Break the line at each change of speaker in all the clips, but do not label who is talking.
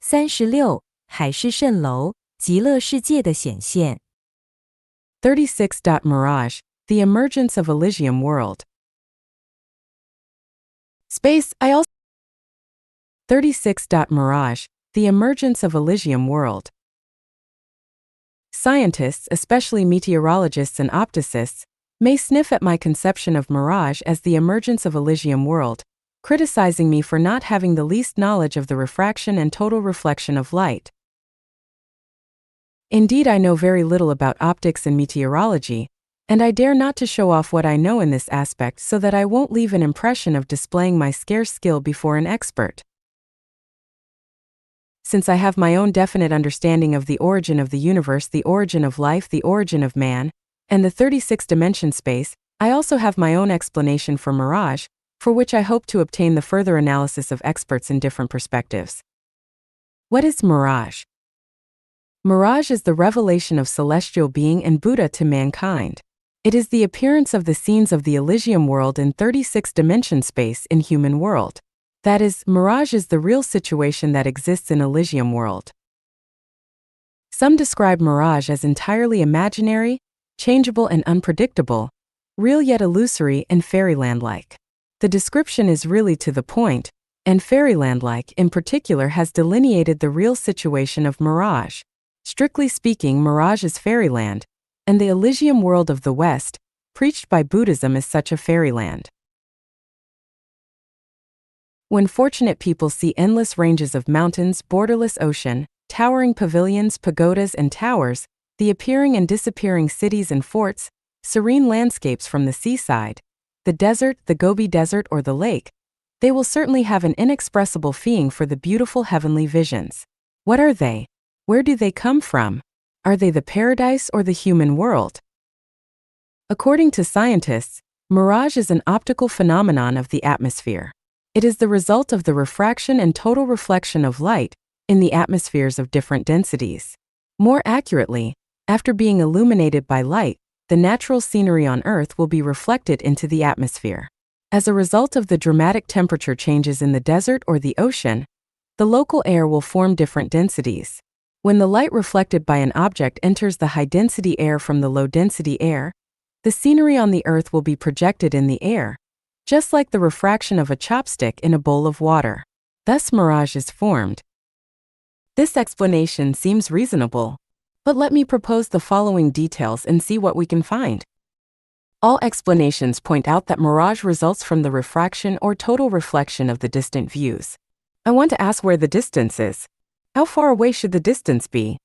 36. 海市蜃楼，极乐世界的显现。
36.Mirage, the emergence of Elysium World. Space, 36.Mirage, the emergence of Elysium World. Scientists, especially meteorologists and opticists, may sniff at my conception of mirage as the emergence of Elysium World, criticizing me for not having the least knowledge of the refraction and total reflection of light. Indeed, I know very little about optics and meteorology, and I dare not to show off what I know in this aspect so that I won't leave an impression of displaying my scarce skill before an expert. Since I have my own definite understanding of the origin of the universe, the origin of life, the origin of man, and the 36-dimension space, I also have my own explanation for mirage, for which I hope to obtain the further analysis of experts in different perspectives. What is mirage? Mirage is the revelation of celestial being and Buddha to mankind. It is the appearance of the scenes of the Elysium world in 36-dimension space in human world. That is, mirage is the real situation that exists in Elysium world. Some describe mirage as entirely imaginary, changeable and unpredictable, real yet illusory and fairyland-like. The description is really to the point, and fairyland-like in particular has delineated the real situation of mirage. Strictly speaking, mirage is fairyland, and the Elysium world of the West, preached by Buddhism, is such a fairyland. When fortunate people see endless ranges of mountains, borderless ocean, towering pavilions, pagodas and towers, the appearing and disappearing cities and forts, serene landscapes from the seaside, the desert, the Gobi Desert or the lake, they will certainly have an inexpressible feeling for the beautiful heavenly visions. What are they? Where do they come from? Are they the paradise or the human world? According to scientists, mirage is an optical phenomenon of the atmosphere. It is the result of the refraction and total reflection of light in the atmospheres of different densities. More accurately, after being illuminated by light, the natural scenery on Earth will be reflected into the atmosphere. As a result of the dramatic temperature changes in the desert or the ocean, the local air will form different densities. When the light reflected by an object enters the high-density air from the low-density air, the scenery on the Earth will be projected in the air, just like the refraction of a chopstick in a bowl of water. Thus mirage is formed. This explanation seems reasonable, but let me propose the following details and see what we can find. All explanations point out that mirage results from the refraction or total reflection of the distant views. I want to ask where the distance is. How far away should the distance be?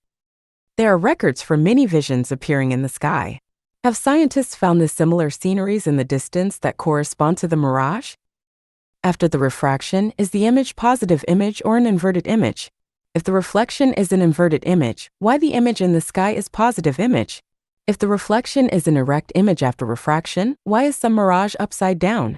There are records for many visions appearing in the sky. Have scientists found the similar sceneries in the distance that correspond to the mirage? After the refraction, is the image positive image or an inverted image? If the reflection is an inverted image, why the image in the sky is positive image? If the reflection is an erect image after refraction, why is some mirage upside down?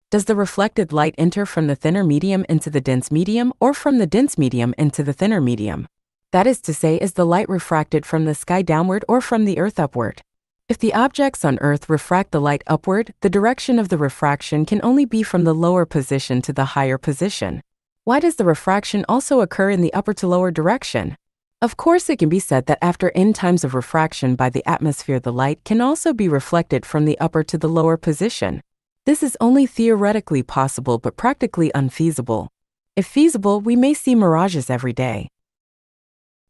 Does the reflected light enter from the thinner medium into the dense medium or from the dense medium into the thinner medium? That is to say, is the light refracted from the sky downward or from the Earth upward? If the objects on Earth refract the light upward, the direction of the refraction can only be from the lower position to the higher position. Why does the refraction also occur in the upper to lower direction? Of course, it can be said that after n times of refraction by the atmosphere, the light can also be reflected from the upper to the lower position. This is only theoretically possible but practically unfeasible. If feasible, we may see mirages every day.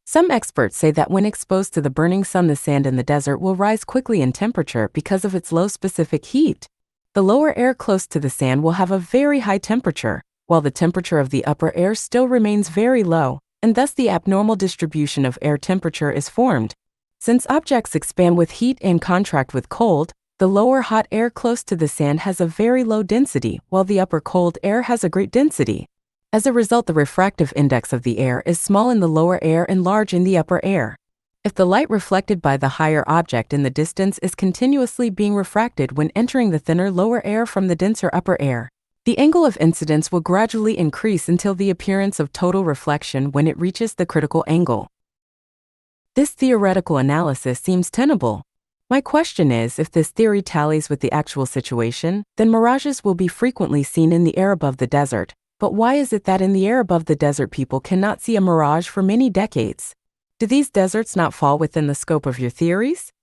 Some experts say that when exposed to the burning sun, the sand in the desert will rise quickly in temperature because of its low specific heat. The lower air close to the sand will have a very high temperature, while the temperature of the upper air still remains very low, and thus the abnormal distribution of air temperature is formed. Since objects expand with heat and contract with cold, the lower hot air close to the sand has a very low density, while the upper cold air has a great density. As a result, the refractive index of the air is small in the lower air and large in the upper air. If the light reflected by the higher object in the distance is continuously being refracted when entering the thinner lower air from the denser upper air, the angle of incidence will gradually increase until the appearance of total reflection when it reaches the critical angle. This theoretical analysis seems tenable. My question is, if this theory tallies with the actual situation, then mirages will be frequently seen in the air above the desert, but why is it that in the air above the desert people cannot see a mirage for many decades? Do these deserts not fall within the scope of your theories?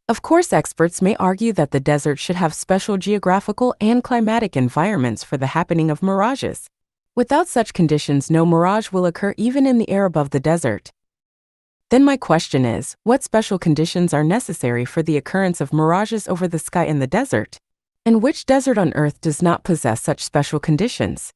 Of course, experts may argue that the desert should have special geographical and climatic environments for the happening of mirages. Without such conditions, no mirage will occur even in the air above the desert. Then my question is, what special conditions are necessary for the occurrence of mirages over the sky in the desert? And which desert on Earth does not possess such special conditions?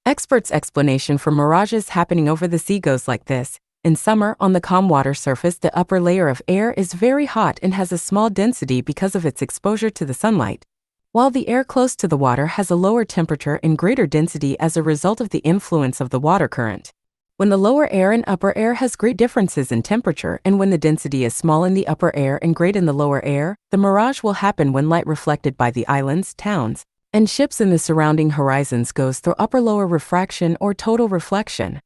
Experts' explanation for mirages happening over the sea goes like this. In summer, on the calm water surface, the upper layer of air is very hot and has a small density because of its exposure to the sunlight, while the air close to the water has a lower temperature and greater density as a result of the influence of the water current. When the lower air and upper air has great differences in temperature, and when the density is small in the upper air and great in the lower air, the mirage will happen when light reflected by the islands, towns, and ships in the surrounding horizons goes through upper-lower refraction or total reflection.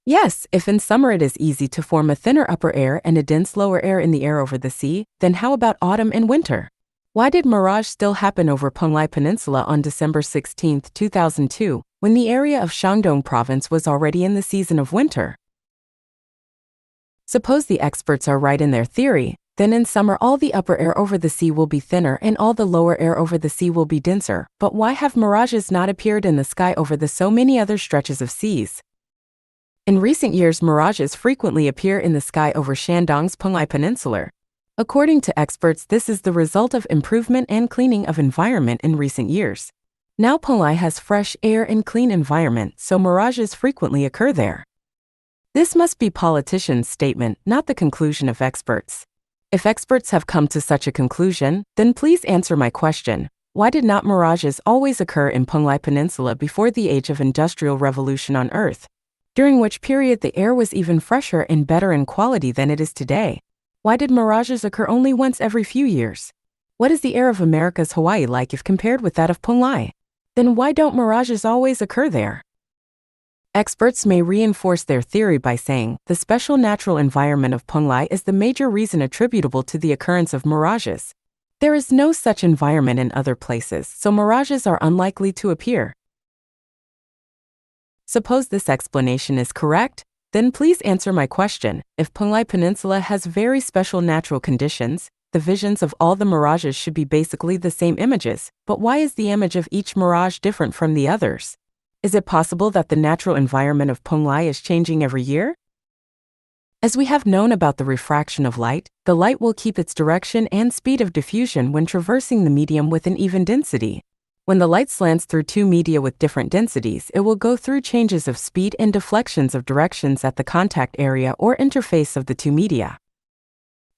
Yes, if in summer it is easy to form a thinner upper air and a dense lower air in the air over the sea, then how about autumn and winter? Why did mirage still happen over Penglai Peninsula on December 16, 2002, when the area of Shandong province was already in the season of winter? Suppose the experts are right in their theory, then in summer all the upper air over the sea will be thinner and all the lower air over the sea will be denser. But why have mirages not appeared in the sky over the so many other stretches of seas? In recent years, mirages frequently appear in the sky over Shandong's Penglai Peninsula. According to experts, this is the result of improvement and cleaning of environment in recent years. Now Penglai has fresh air and clean environment, so mirages frequently occur there. This must be politicians' statement, not the conclusion of experts. If experts have come to such a conclusion, then please answer my question. Why did not mirages always occur in Penglai Peninsula before the age of industrial revolution on Earth, during which period the air was even fresher and better in quality than it is today? Why did mirages occur only once every few years? What is the air of America's Hawaii like if compared with that of Penglai? Then why don't mirages always occur there? Experts may reinforce their theory by saying the special natural environment of Penglai is the major reason attributable to the occurrence of mirages. There is no such environment in other places, so mirages are unlikely to appear. Suppose this explanation is correct, then please answer my question. If Penglai Peninsula has very special natural conditions, the visions of all the mirages should be basically the same images, but why is the image of each mirage different from the others? Is it possible that the natural environment of Penglai is changing every year? As we have known about the refraction of light, the light will keep its direction and speed of diffusion when traversing the medium with an even density. When the light slants through two media with different densities, it will go through changes of speed and deflections of directions at the contact area or interface of the two media.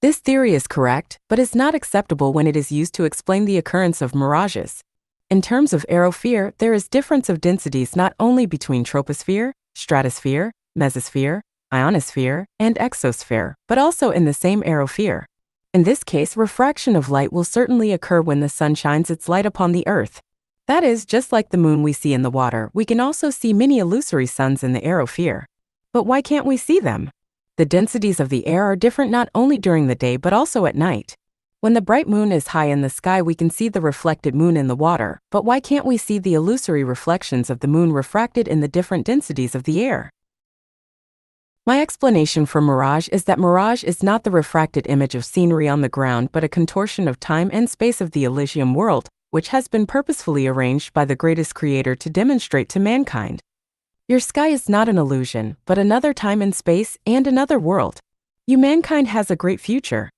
This theory is correct, but is not acceptable when it is used to explain the occurrence of mirages. In terms of aerosphere, there is difference of densities not only between troposphere, stratosphere, mesosphere, ionosphere, and exosphere, but also in the same aerosphere. In this case, refraction of light will certainly occur when the sun shines its light upon the Earth. That is, just like the moon we see in the water, we can also see many illusory suns in the aerosphere. But why can't we see them? The densities of the air are different not only during the day but also at night. When the bright moon is high in the sky, we can see the reflected moon in the water, but why can't we see the illusory reflections of the moon refracted in the different densities of the air? My explanation for mirage is that mirage is not the refracted image of scenery on the ground but a contortion of time and space of the Elysium World, which has been purposefully arranged by the greatest creator to demonstrate to mankind. Your sky is not an illusion, but another time and space and another world. Mankind has a great future.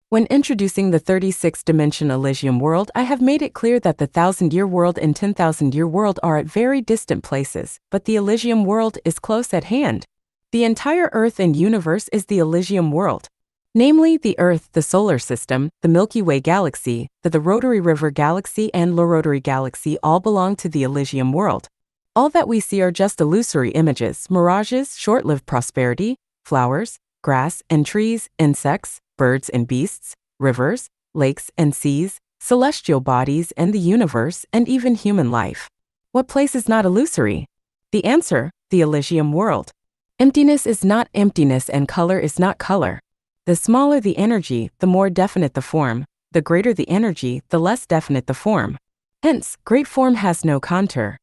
When introducing the 36-dimension Elysium World, I have made it clear that the 1,000-year world and 10,000-year world are at very distant places, but the Elysium World is close at hand. The entire Earth and universe is the Elysium World. Namely, the Earth, the Solar System, the Milky Way Galaxy, the Rotary River Galaxy and Low Rotary Galaxy all belong to the Elysium World. All that we see are just illusory images, mirages, short-lived prosperity, flowers, grass and trees, insects, birds and beasts, rivers, lakes and seas, celestial bodies and the universe, and even human life. What place is not illusory? The answer, the Elysium World. Emptiness is not emptiness and color is not color. The smaller the energy, the more definite the form. The greater the energy, the less definite the form. Hence, great form has no contour.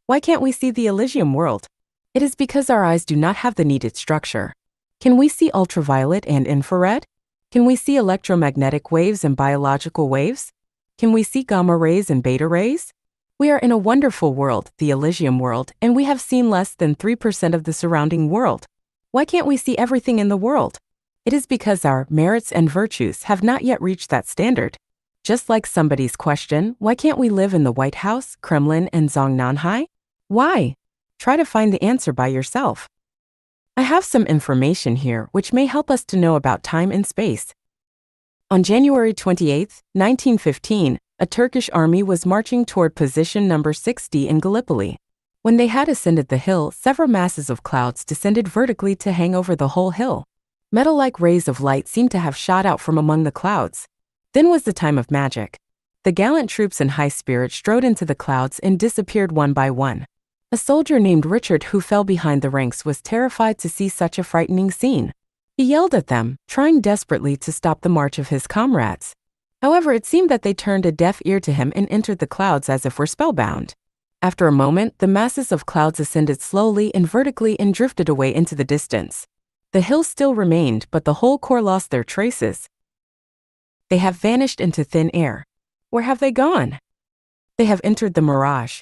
Why can't we see the Elysium World? It is because our eyes do not have the needed structure. Can we see ultraviolet and infrared? Can we see electromagnetic waves and biological waves? Can we see gamma rays and beta rays? We are in a wonderful world, the Elysium World, and we have seen less than 3% of the surrounding world. Why can't we see everything in the world? It is because our merits and virtues have not yet reached that standard. Just like somebody's question, why can't we live in the White House, Kremlin, and Zongnanhai? Why? Try to find the answer by yourself. I have some information here which may help us to know about time and space. On January 28, 1915, a Turkish army was marching toward position number 60 in Gallipoli. When they had ascended the hill, several masses of clouds descended vertically to hang over the whole hill. Metal-like rays of light seemed to have shot out from among the clouds. Then was the time of magic. The gallant troops in high spirit strode into the clouds and disappeared one by one. A soldier named Richard who fell behind the ranks was terrified to see such a frightening scene. He yelled at them, trying desperately to stop the march of his comrades. However, it seemed that they turned a deaf ear to him and entered the clouds as if were spellbound. After a moment, the masses of clouds ascended slowly and vertically and drifted away into the distance. The hill still remained, but the whole corps lost their traces. They have vanished into thin air. Where have they gone? They have entered the mirage.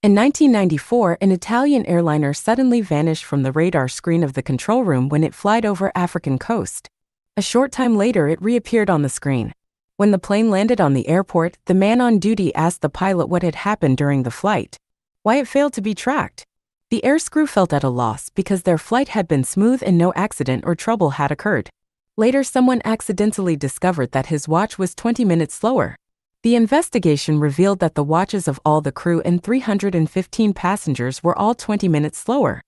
In 1994, an Italian airliner suddenly vanished from the radar screen of the control room when it flied over African coast. A short time later, it reappeared on the screen. When the plane landed on the airport, the man on duty asked the pilot what had happened during the flight. Why it failed to be tracked. The airscrew felt at a loss because their flight had been smooth and no accident or trouble had occurred. Later, someone accidentally discovered that his watch was 20 minutes slower. The investigation revealed that the watches of all the crew and 315 passengers were all 20 minutes slower.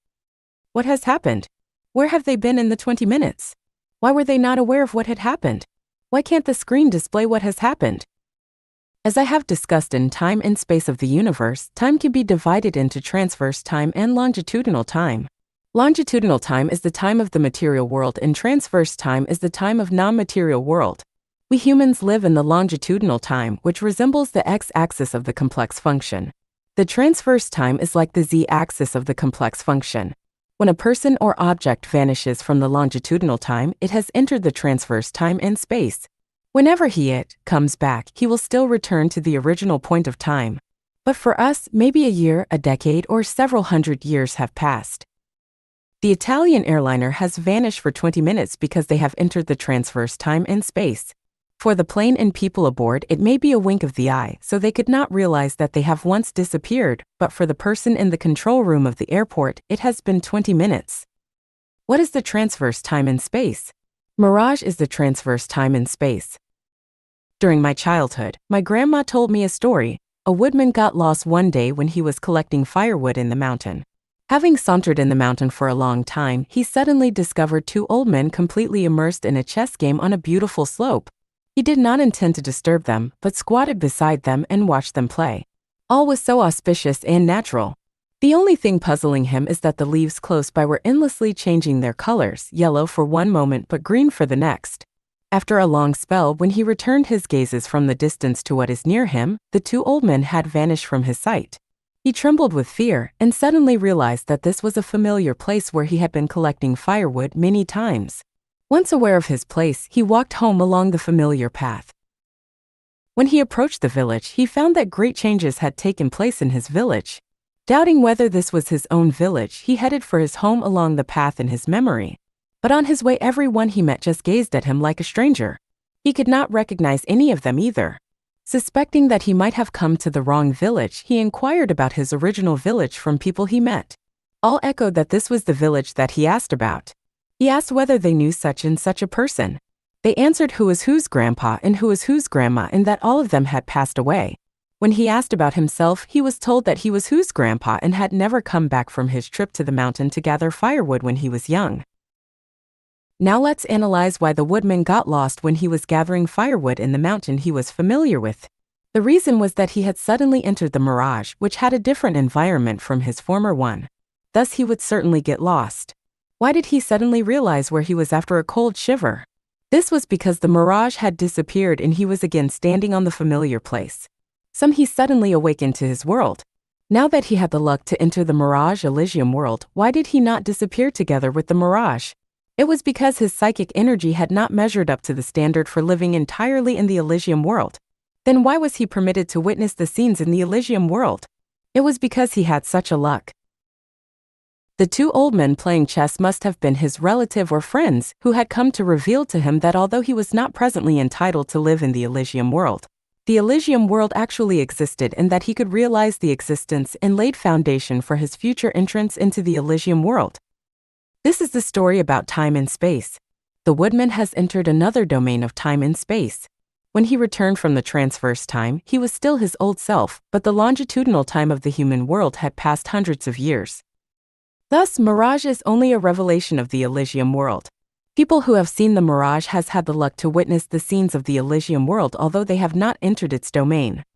What has happened? Where have they been in the 20 minutes? Why were they not aware of what had happened? Why can't the screen display what has happened? As I have discussed in Time and Space of the Universe, time can be divided into transverse time and longitudinal time. Longitudinal time is the time of the material world and transverse time is the time of non-material world. We humans live in the longitudinal time, which resembles the x-axis of the complex function. The transverse time is like the z-axis of the complex function. When a person or object vanishes from the longitudinal time, it has entered the transverse time and space. Whenever it comes back, he will still return to the original point of time. But for us, maybe a year, a decade, or several hundred years have passed. The Italian airliner has vanished for 20 minutes because they have entered the transverse time and space. For the plane and people aboard, it may be a wink of the eye, so they could not realize that they have once disappeared, but for the person in the control room of the airport, it has been 20 minutes. What is the transverse time and space? Mirage is the transverse time and space. During my childhood, my grandma told me a story. A woodman got lost one day when he was collecting firewood in the mountain. Having sauntered in the mountain for a long time, he suddenly discovered two old men completely immersed in a chess game on a beautiful slope. He did not intend to disturb them, but squatted beside them and watched them play. All was so auspicious and natural. The only thing puzzling him is that the leaves close by were endlessly changing their colors, yellow for one moment but green for the next. After a long spell, when he returned his gazes from the distance to what is near him, the two old men had vanished from his sight. He trembled with fear and suddenly realized that this was a familiar place where he had been collecting firewood many times. Once aware of his place, he walked home along the familiar path. When he approached the village, he found that great changes had taken place in his village. Doubting whether this was his own village, he headed for his home along the path in his memory. But on his way, everyone he met just gazed at him like a stranger. He could not recognize any of them either. Suspecting that he might have come to the wrong village, he inquired about his original village from people he met. All echoed that this was the village that he asked about. He asked whether they knew such and such a person. They answered who was whose grandpa and who was whose grandma and that all of them had passed away. When he asked about himself, he was told that he was whose grandpa and had never come back from his trip to the mountain to gather firewood when he was young. Now let's analyze why the woodman got lost when he was gathering firewood in the mountain he was familiar with. The reason was that he had suddenly entered the mirage, which had a different environment from his former one. Thus he would certainly get lost. Why did he suddenly realize where he was after a cold shiver? This was because the mirage had disappeared and he was again standing on the familiar place. Some he suddenly awakened to his world. Now that he had the luck to enter the Mirage Elysium World, why did he not disappear together with the Mirage? It was because his psychic energy had not measured up to the standard for living entirely in the Elysium World. Then why was he permitted to witness the scenes in the Elysium World? It was because he had such a luck. The two old men playing chess must have been his relative or friends who had come to reveal to him that although he was not presently entitled to live in the Elysium World, the Elysium World actually existed and that he could realize the existence and laid foundation for his future entrance into the Elysium World. This is the story about time and space. The woodman has entered another domain of time and space. When he returned from the transverse time, he was still his old self, but the longitudinal time of the human world had passed hundreds of years. Thus, Mirage is only a revelation of the Elysium World. People who have seen the Mirage has had the luck to witness the scenes of the Elysium World although they have not entered its domain.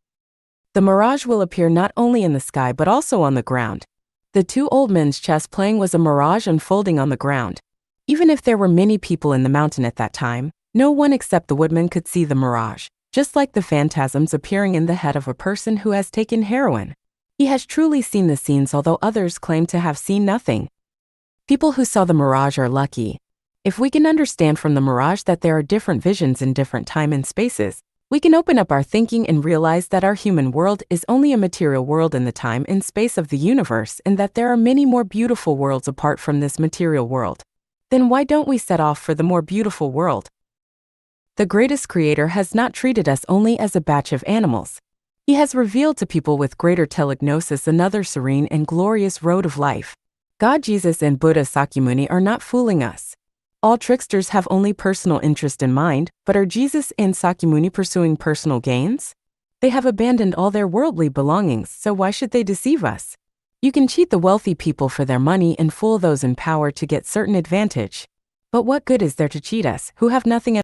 The Mirage will appear not only in the sky but also on the ground. The two old men's chess playing was a mirage unfolding on the ground. Even if there were many people in the mountain at that time, no one except the woodman could see the mirage, just like the phantasms appearing in the head of a person who has taken heroin. He has truly seen the scenes although others claim to have seen nothing. People who saw the mirage are lucky. If we can understand from the mirage that there are different visions in different time and spaces, we can open up our thinking and realize that our human world is only a material world in the time and space of the universe and that there are many more beautiful worlds apart from this material world. Then why don't we set off for the more beautiful world? The greatest creator has not treated us only as a batch of animals. He has revealed to people with greater telegnosis another serene and glorious road of life. God, Jesus, and Buddha Sakyamuni are not fooling us. All tricksters have only personal interest in mind, but are Jesus and Sakyamuni pursuing personal gains? They have abandoned all their worldly belongings, so why should they deceive us? You can cheat the wealthy people for their money and fool those in power to get certain advantage. But what good is there to cheat us, who have nothing at